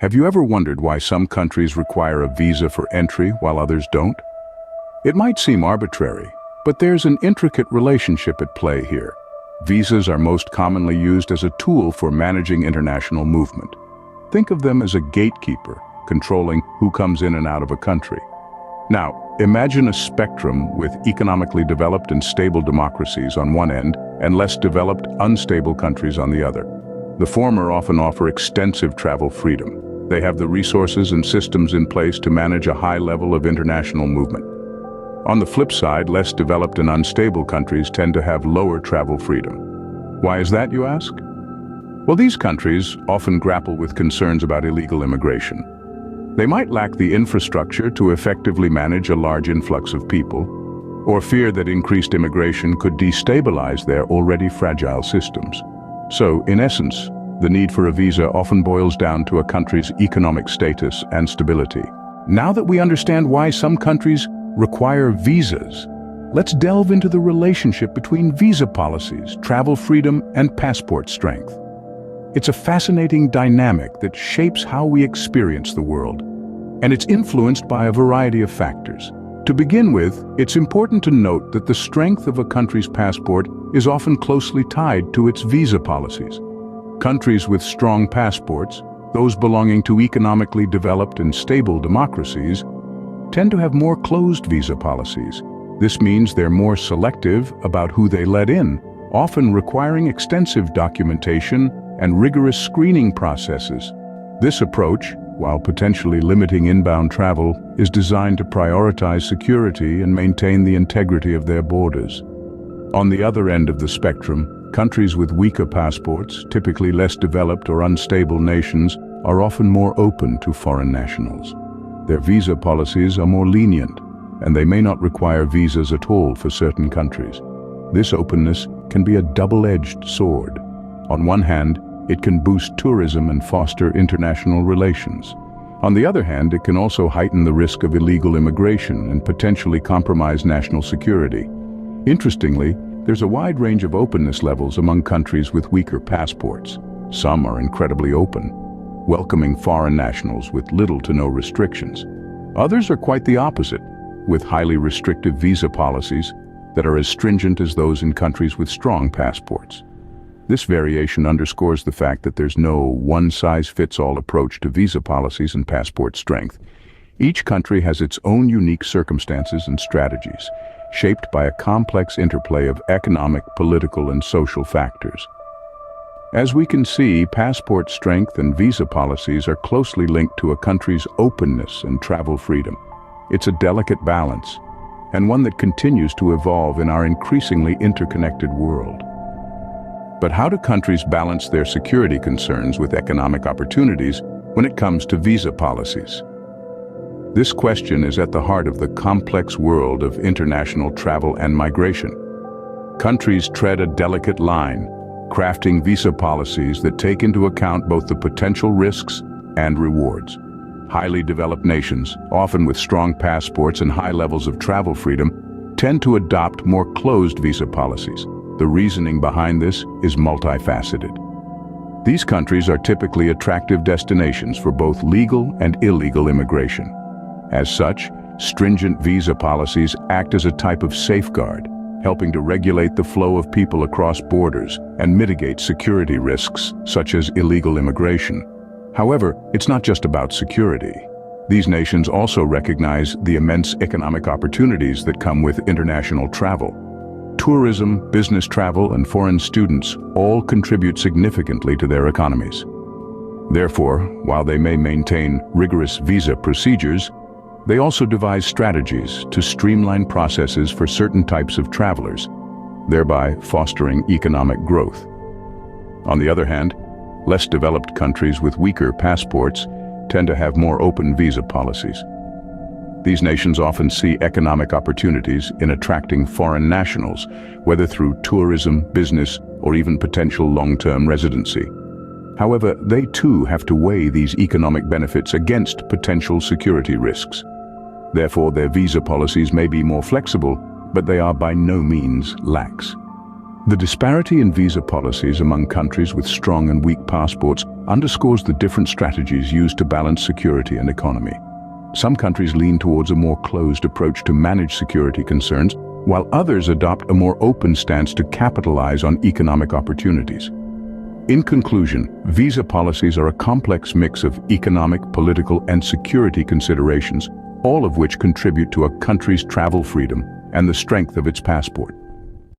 Have you ever wondered why some countries require a visa for entry while others don't? It might seem arbitrary, but there's an intricate relationship at play here. Visas are most commonly used as a tool for managing international movement. Think of them as a gatekeeper, controlling who comes in and out of a country. Now, imagine a spectrum with economically developed and stable democracies on one end and less developed, unstable countries on the other. The former often offer extensive travel freedom. They have the resources and systems in place to manage a high level of international movement. On the flip side, less developed and unstable countries tend to have lower travel freedom. Why is that, you ask? Well, these countries often grapple with concerns about illegal immigration. They might lack the infrastructure to effectively manage a large influx of people, or fear that increased immigration could destabilize their already fragile systems. So, in essence, the need for a visa often boils down to a country's economic status and stability. Now that we understand why some countries require visas, let's delve into the relationship between visa policies, travel freedom, and passport strength. It's a fascinating dynamic that shapes how we experience the world, and it's influenced by a variety of factors. To begin with, it's important to note that the strength of a country's passport is often closely tied to its visa policies. Countries with strong passports, those belonging to economically developed and stable democracies, tend to have more closed visa policies. This means they're more selective about who they let in, often requiring extensive documentation and rigorous screening processes. This approach, while potentially limiting inbound travel, is designed to prioritize security and maintain the integrity of their borders. On the other end of the spectrum, countries with weaker passports, typically less developed or unstable nations, are often more open to foreign nationals. Their visa policies are more lenient, and they may not require visas at all for certain countries. This openness can be a double-edged sword. On one hand, it can boost tourism and foster international relations. On the other hand, it can also heighten the risk of illegal immigration and potentially compromise national security. Interestingly, there's a wide range of openness levels among countries with weaker passports. Some are incredibly open, welcoming foreign nationals with little to no restrictions. Others are quite the opposite, with highly restrictive visa policies that are as stringent as those in countries with strong passports. This variation underscores the fact that there's no one-size-fits-all approach to visa policies and passport strength. Each country has its own unique circumstances and strategies, shaped by a complex interplay of economic, political, and social factors. As we can see, passport strength and visa policies are closely linked to a country's openness and travel freedom. It's a delicate balance, and one that continues to evolve in our increasingly interconnected world. But how do countries balance their security concerns with economic opportunities when it comes to visa policies? This question is at the heart of the complex world of international travel and migration. Countries tread a delicate line, crafting visa policies that take into account both the potential risks and rewards. Highly developed nations, often with strong passports and high levels of travel freedom, tend to adopt more closed visa policies. The reasoning behind this is multifaceted. These countries are typically attractive destinations for both legal and illegal immigration. As such, stringent visa policies act as a type of safeguard, helping to regulate the flow of people across borders and mitigate security risks, such as illegal immigration. However, it's not just about security. These nations also recognize the immense economic opportunities that come with international travel. Tourism, business travel, and foreign students all contribute significantly to their economies. Therefore, while they may maintain rigorous visa procedures, they also devise strategies to streamline processes for certain types of travelers, thereby fostering economic growth. On the other hand, less developed countries with weaker passports tend to have more open visa policies. These nations often see economic opportunities in attracting foreign nationals, whether through tourism, business, or even potential long-term residency. However, they too have to weigh these economic benefits against potential security risks. Therefore, their visa policies may be more flexible, but they are by no means lax. The disparity in visa policies among countries with strong and weak passports underscores the different strategies used to balance security and economy. Some countries lean towards a more closed approach to manage security concerns, while others adopt a more open stance to capitalize on economic opportunities. In conclusion, visa policies are a complex mix of economic, political, and security considerations, all of which contribute to a country's travel freedom and the strength of its passport.